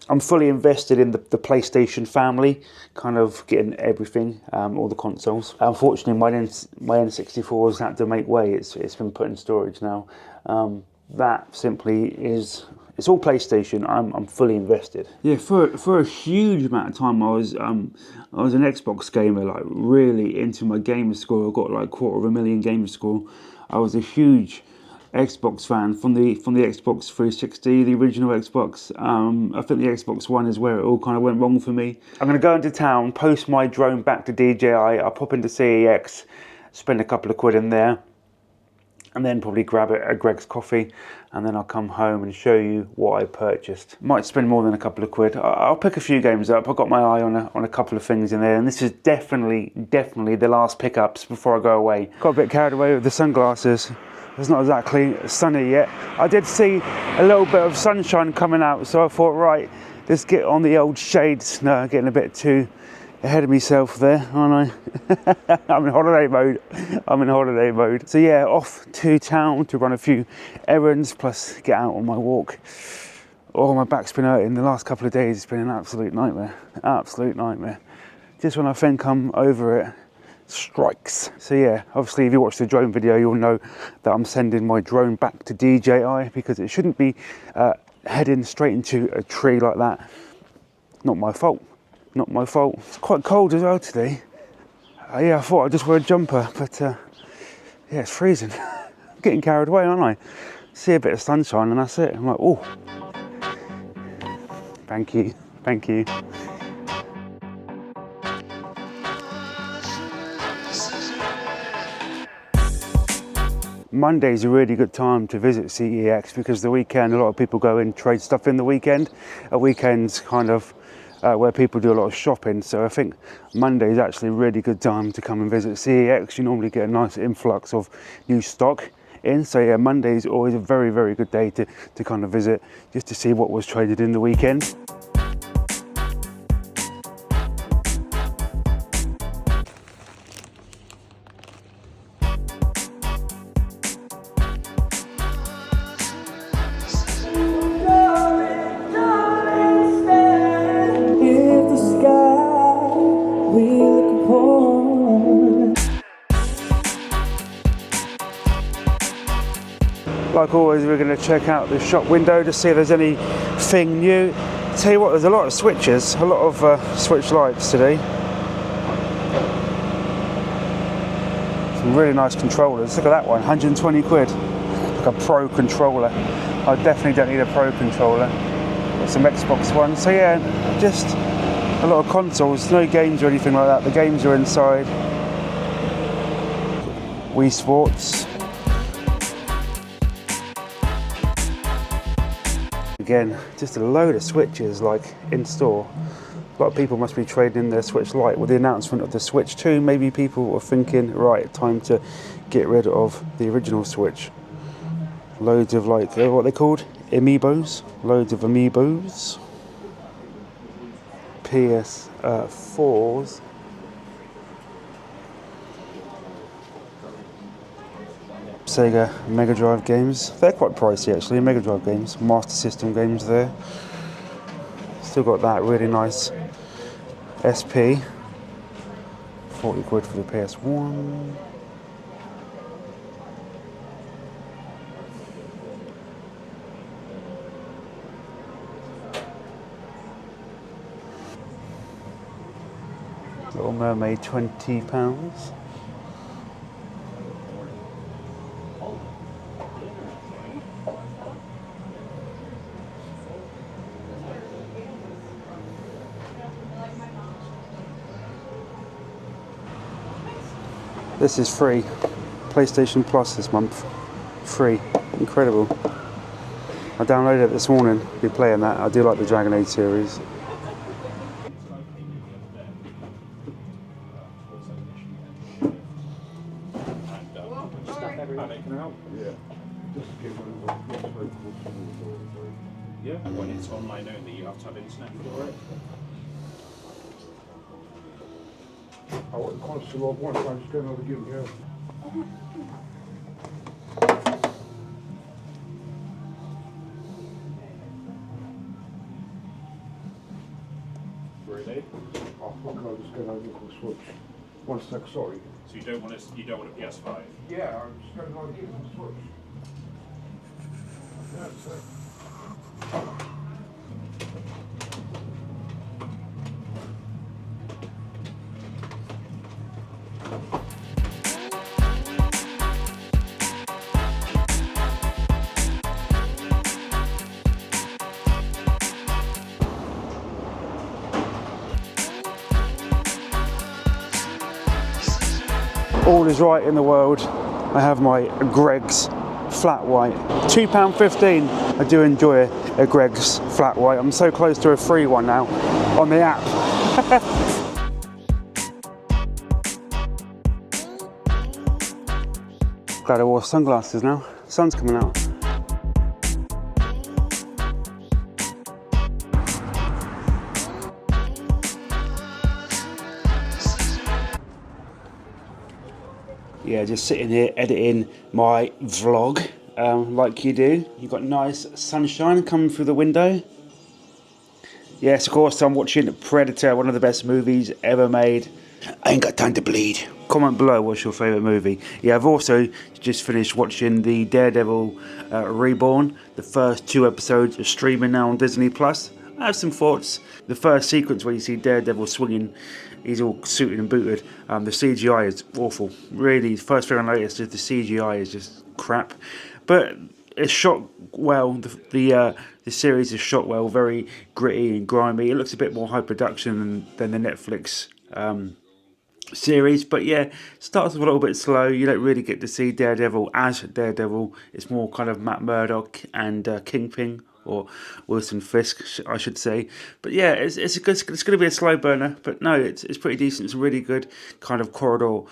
I'm fully invested in the PlayStation family, kind of getting everything, all the consoles. Unfortunately, my N64 has had to make way. It's been put in storage now. That simply is, it's all PlayStation. I'm fully invested. Yeah, for a huge amount of time, I was an Xbox gamer, like really into my gamer score. I got like 250,000 gamer score. I was a huge Xbox fan from the Xbox 360, the original Xbox. I think the Xbox One is where it all kind of went wrong for me. I'm going to go into town, post my drone back to DJI. I'll pop into CEX, spend a couple of quid in there, and then probably grab it at Greg's Coffee, and then I'll come home and show you what I purchased. Might spend more than a couple of quid. I'll pick a few games up. I've got my eye on a couple of things in there, and this is definitely the last pickups before I go away. Got a bit carried away with the sunglasses. It's not exactly sunny yet. I did see a little bit of sunshine coming out, so I thought, right, let's get on the old shades. No, getting a bit too ahead of myself there, aren't I? I'm in holiday mode. So yeah, off to town to run a few errands, plus get out on my walk. Oh, my back's been hurting the last couple of days. It's been an absolute nightmare. Just when I think I'm over it, strikes. So yeah, obviously if you watch the drone video, you'll know that I'm sending my drone back to DJI because it shouldn't be heading straight into a tree like that. Not my fault. It's quite cold as well today. Yeah, I thought I'd just wear a jumper, but yeah, it's freezing. I'm getting carried away, aren't I? See a bit of sunshine and that's it. I'm like, oh, thank you. Monday's a really good time to visit CEX because the weekend, a lot of people go and trade stuff in the weekend. A weekend's kind of where people do a lot of shopping, so I think Monday is actually a really good time to come and visit CEX. You normally get a nice influx of new stock in, so yeah, Monday is always a very good day to kind of visit, just to see what was traded in the weekend. Like always, we're going to check out the shop window to see if there's anything new. Tell you what, there's a lot of switches, a lot of switch lights today. Some really nice controllers. Look at that one, 120 quid. Like a pro controller. I definitely don't need a pro controller. Got some Xbox One. So yeah, just a lot of consoles, no games or anything like that. The games are inside. Wii Sports. Again, just a load of switches like in store. A lot of people must be trading in their Switch Lite with the announcement of the Switch 2. Maybe people were thinking, right, time to get rid of the original Switch. Loads of like, what are they called? Amiibos. Loads of Amiibos. PS4s. Sega Mega Drive games. They're quite pricey actually, Mega Drive games. Master System games there. Still got that really nice SP. 40 quid for the PS1. Little Mermaid, £20. This is free. PlayStation Plus this month. Free. Incredible. I downloaded it this morning. Been playing that. I do like the Dragon Age series. Yeah, and when it's online only, you have to have internet for it. I wasn't conscious of one, so I'm just going over to give it really. Oh, fuck, I'll just get over the switch. One sec, sorry. So you don't want a PS5? Yeah, I'm just going to give the switch. That's it. All is right in the world. I have my Greggs flat white. £2.15. I do enjoy a Greggs flat white. I'm so close to a free one now on the app. Glad I wore sunglasses now. Sun's coming out. Yeah, just sitting here editing my vlog, like you do. You've got nice sunshine coming through the window. Yes, of course, I'm watching Predator, one of the best movies ever made. I ain't got time to bleed. Comment below what's your favourite movie. Yeah, I've also just finished watching the Daredevil Reborn. The first 2 episodes are streaming now on Disney+. I have some thoughts. The first sequence where you see Daredevil swinging, he's all suited and booted. The CGI is awful. Really, the first thing I noticed is the CGI is just crap. But it's shot well. The series is shot well, very gritty and grimy. It looks a bit more high production than the Netflix series. But yeah, starts off a little bit slow. You don't really get to see Daredevil as Daredevil. It's more kind of Matt Murdock and Kingpin, or Wilson Fisk, I should say. But yeah, it's going to be a slow burner. But no, it's pretty decent. It's really good kind of corridor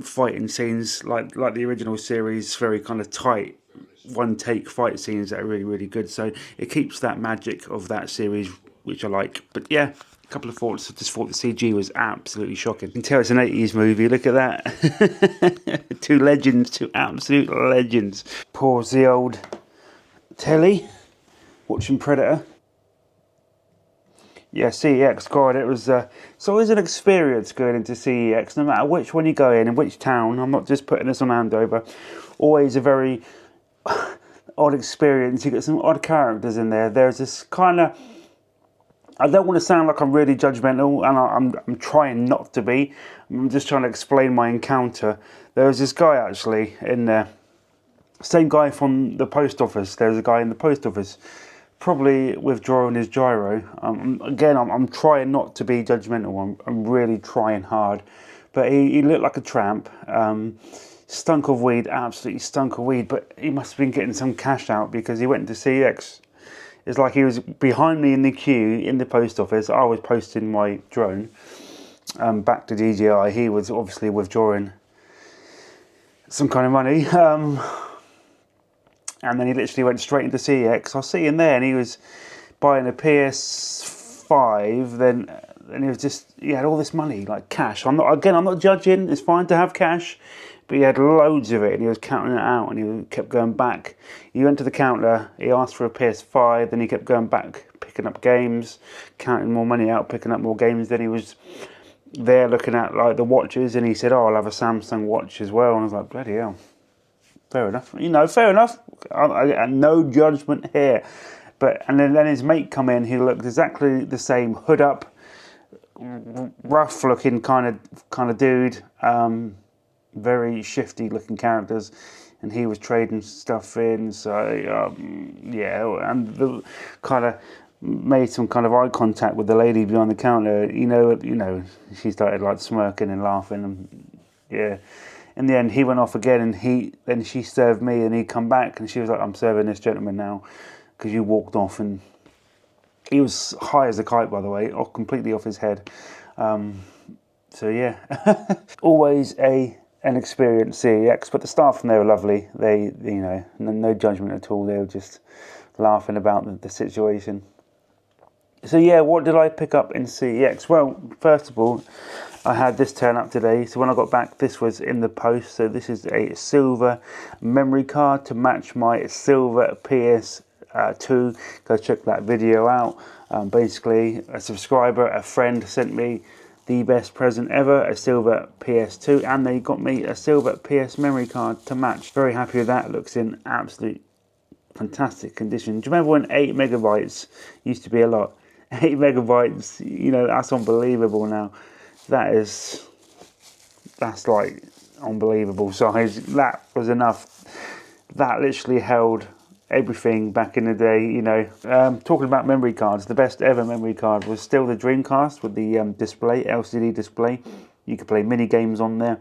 fighting scenes, like the original series. Very kind of tight, one take fight scenes that are really, really good. So it keeps that magic of that series, which I like. But yeah, a couple of thoughts. I just thought the CG was absolutely shocking. You can tell it's an 80s movie. Look at that. Two legends, two absolute legends. Pause the old telly. Watching Predator. Yeah, CEX, God, it's always an experience going into CEX, no matter which one you go in which town. I'm not just putting this on Andover. Always a very odd experience. You get some odd characters in there. There's this kind of, I don't want to sound like I'm really judgmental, and I'm trying not to be. I'm just trying to explain my encounter. There was this guy actually in there. Same guy from the post office. There's a guy in the post office, probably withdrawing his gyro. Again, I'm trying not to be judgmental. I'm really trying hard. But he looked like a tramp. Stunk of weed, absolutely stunk of weed. But he must have been getting some cash out because he went to CEX. It's like he was behind me in the queue in the post office. I was posting my drone back to DJI. He was obviously withdrawing some kind of money. And then he literally went straight into CEX. I was sitting there and he was buying a PS5. Then he had all this money, like cash. I'm not judging. It's fine to have cash. But he had loads of it and he was counting it out and he kept going back. He went to the counter, he asked for a PS5, then he kept going back, picking up games, counting more money out, picking up more games. Then he was there looking at like the watches and he said, oh, I'll have a Samsung watch as well. And I was like, bloody hell. Fair enough. Fair enough. No judgment here. And then his mate come in, he looked exactly the same, hood up, rough looking kind of dude. Very shifty looking characters, and he was trading stuff in. So yeah, and the kind of made some kind of eye contact with the lady behind the counter. She started like smirking and laughing, and yeah. In the end, he went off again, and then she served me, and he come back, and she was like, "I'm serving this gentleman now, because you walked off." And he was high as a kite, by the way, completely off his head. So yeah, always an experience CEX, but the staff from there are lovely. They, no judgment at all. They were just laughing about the situation. So yeah, what did I pick up in CEX? Well, first of all, I had this turn up today. So when I got back, this was in the post. So this is a silver memory card to match my silver PS 2, go check that video out. Basically, a subscriber, a friend sent me the best present ever, a silver PS2, and they got me a silver PS memory card to match. Very happy with that. It looks in absolute fantastic condition. Do you remember when 8 megabytes used to be a lot? 8 megabytes, you know, that's unbelievable now. That's like unbelievable size. That was enough. That literally held everything back in the day, you know. Talking about memory cards, the best ever memory card was still the Dreamcast with the display, LCD display. You could play mini games on there.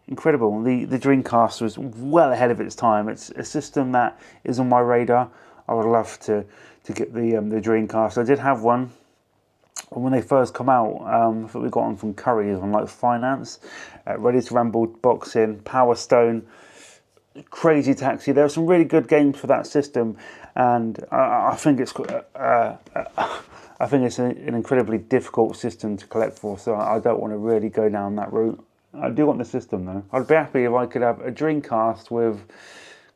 Incredible. The Dreamcast was well ahead of its time. It's a system that is on my radar. I would love to get the Dreamcast. I did have one when they first come out. I thought we got them from Curry's on like finance. Ready to Rumble, Boxing, Power Stone, Crazy Taxi. There are some really good games for that system, and I think it's an incredibly difficult system to collect for. So I don't want to really go down that route. I do want the system though. I'd be happy if I could have a Dreamcast with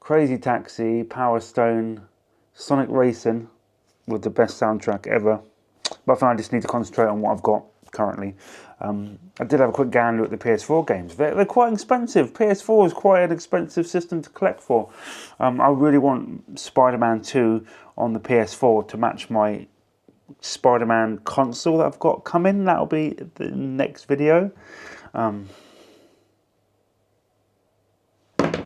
Crazy Taxi, Power Stone, Sonic Racing with the best soundtrack ever. But I think I just need to concentrate on what I've got currently. I did have a quick gander at the PS4 games. They're quite expensive. PS4 is quite an expensive system to collect for. I really want Spider-Man 2 on the PS4 to match my Spider-Man console that I've got coming. That'll be the next video.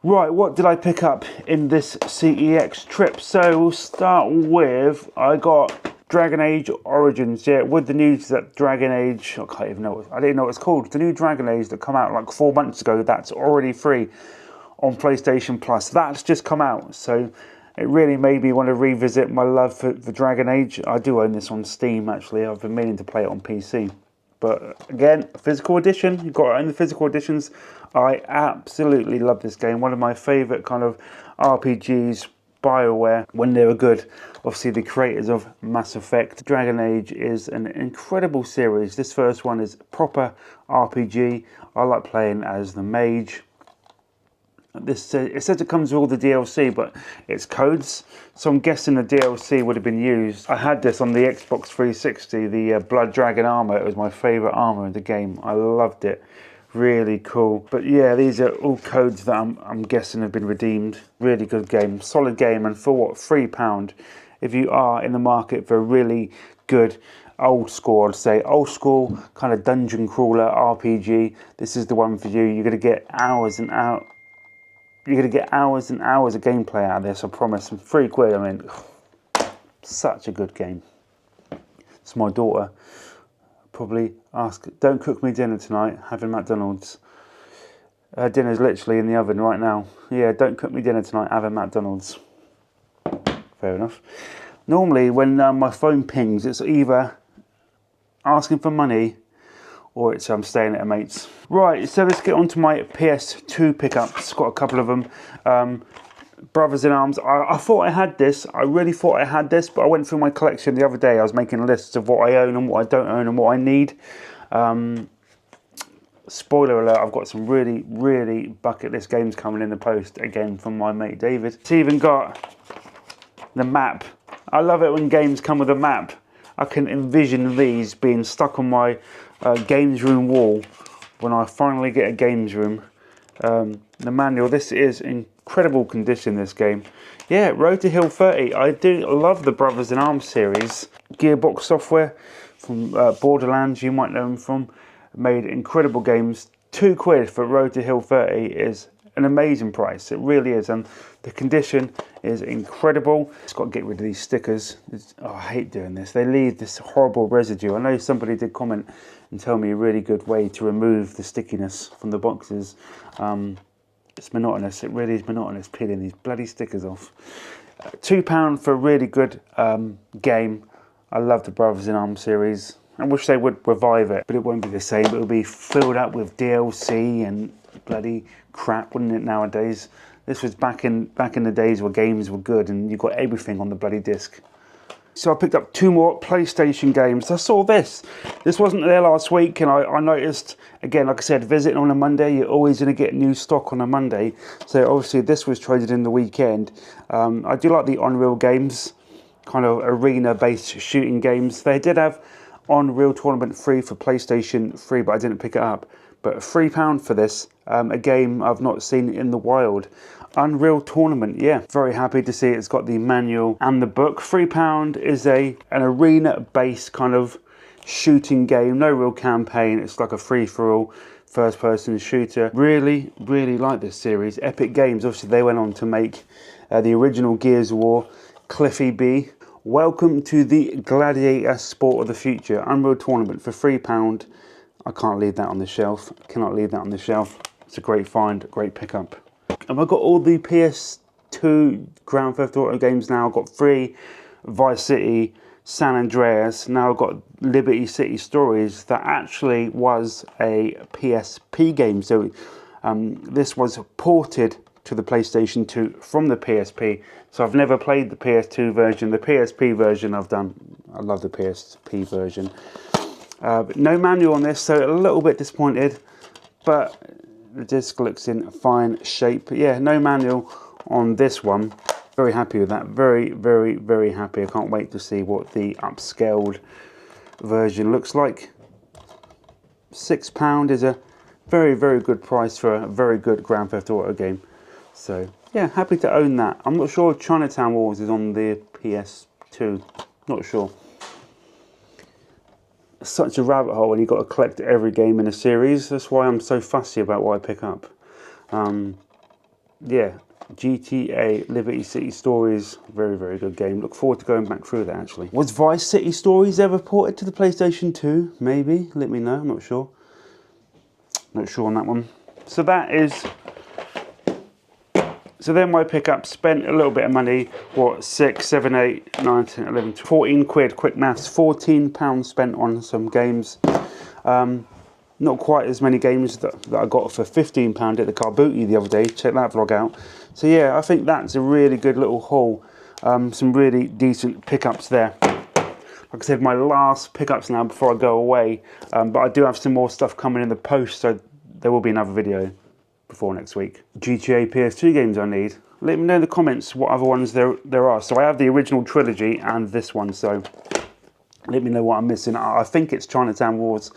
Right, what did I pick up in this CEX trip? So we'll start with, I got Dragon Age Origins, yeah, with the news that Dragon Age, I can't even know, I didn't know what it's called, the new Dragon Age that come out like 4 months ago, that's already free on PlayStation Plus. That's just come out, so it really made me want to revisit my love for Dragon Age. I do own this on Steam, actually. I've been meaning to play it on PC. But again, physical edition, you've got to own the physical editions. I absolutely love this game. One of my favourite kind of RPGs, BioWare, when they were good. Obviously the creators of Mass Effect. Dragon Age is an incredible series. This first one is proper RPG. I like playing as the mage. It says it comes with all the DLC, but it's codes, so I'm guessing the DLC would have been used. I had this on the Xbox 360, the Blood Dragon armor. It was my favourite armor in the game. I loved it. Really cool. But yeah, these are all codes that I'm guessing have been redeemed. Really good game, solid game, and for what, £3? If you are in the market for a really good old school, I'd say old school kind of dungeon crawler RPG, this is the one for you. You're going to get hours and hours. You're going to get hours and hours of gameplay out of this, I promise. And £3, I mean, such a good game. It's my daughter. Probably ask, don't cook me dinner tonight, having McDonald's. Her dinner's literally in the oven right now. Yeah, don't cook me dinner tonight, having McDonald's. Fair enough. Normally, when my phone pings, it's either asking for money or it's I'm staying at a mate's. Right, so let's get on to my PS2 pickups. Got a couple of them. Brothers in Arms. I thought I had this. I really thought I had this, but I went through my collection the other day. I was making lists of what I own and what I don't own and what I need. Spoiler alert, I've got some really, really bucket list games coming in the post, again, from my mate David. It's even got the map. I love it when games come with a map. I can envision these being stuck on my games room wall when I finally get a games room. The manual, this is incredible condition, this game. Yeah, Road to Hill 30. I do love the Brothers in Arms series. Gearbox Software from Borderlands, you might know them from. Made incredible games. £2 for Road to Hill 30 is an amazing price. It really is, and the condition is incredible. It's got to get rid of these stickers. I hate doing this. They leave this horrible residue. I know somebody did comment and tell me a really good way to remove the stickiness from the boxes. It's monotonous. It really is monotonous peeling these bloody stickers off. £2 for a really good game. I love the Brothers in Arms series. I wish they would revive it, but it won't be the same. It'll be filled up with DLC and bloody crap, wouldn't it, nowadays? This was back in the days where games were good and you got everything on the bloody disc. So I picked up 2 more PlayStation games. I saw this. This wasn't there last week, and I noticed, again, like I said, visiting on a Monday, you're always going to get new stock on a Monday. So obviously this was traded in the weekend. I do like the Unreal games, kind of arena-based shooting games. They did have Unreal Tournament 3 for PlayStation 3, but I didn't pick it up. But £3 for this, a game I've not seen in the wild. Unreal Tournament, yeah, very happy to see it's got the manual and the book. £3 is an arena-based kind of shooting game, no real campaign. It's like a free-for-all first-person shooter. Really, really like this series. Epic Games, obviously they went on to make the original Gears of War, Cliffy B. Welcome to the Gladiator Sport of the Future. Unreal Tournament for £3. I can't leave that on the shelf. Cannot leave that on the shelf. It's a great find, great pickup. And I've got all the PS2 Grand Theft Auto games now. I've got 3 Vice City, San Andreas. Now I've got Liberty City Stories. That actually was a PSP game. So this was ported to the PlayStation 2 from the PSP. So I've never played the PS2 version. The PSP version I've done. I love the PSP version. But no manual on this, so a little bit disappointed. But the disc looks in fine shape. But yeah, no manual on this one. Very happy with that. Very, very, very happy. I can't wait to see what the upscaled version looks like. £6 is a very, very good price for a very good Grand Theft Auto game. So yeah, happy to own that. I'm not sure if Chinatown Wars is on the PS2. Not sure. Such a rabbit hole, and you've got to collect every game in a series. That's why I'm so fussy about what I pick up. Yeah, GTA Liberty City Stories, very, very good game. Look forward to going back through that, actually. Was Vice City Stories ever ported to the PlayStation 2? Maybe, let me know, I'm not sure. Not sure on that one. So that is... So then my pickup, spent a little bit of money, what, 6, 7, 8, 9, 10, 11, 14 quid, quick maths, £14 spent on some games. Not quite as many games that I got for £15 at the car booty the other day, check that vlog out. So yeah, I think that's a really good little haul, some really decent pickups there. Like I said, my last pickups now before I go away, but I do have some more stuff coming in the post, so there will be another video before next week. GTA PS2 games I need. Let me know in the comments what other ones there are. So I have the original trilogy and this one, so let me know what I'm missing. I think it's Chinatown Wars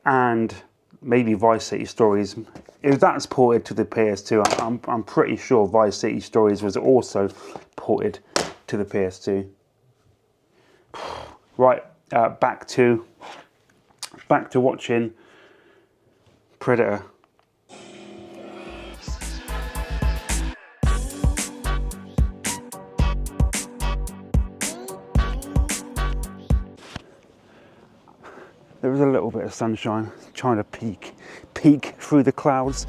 and maybe Vice City Stories. If that's ported to the PS2, I'm pretty sure Vice City Stories was also ported to the PS2. Right, back to watching Predator. There was a little bit of sunshine trying to peek through the clouds.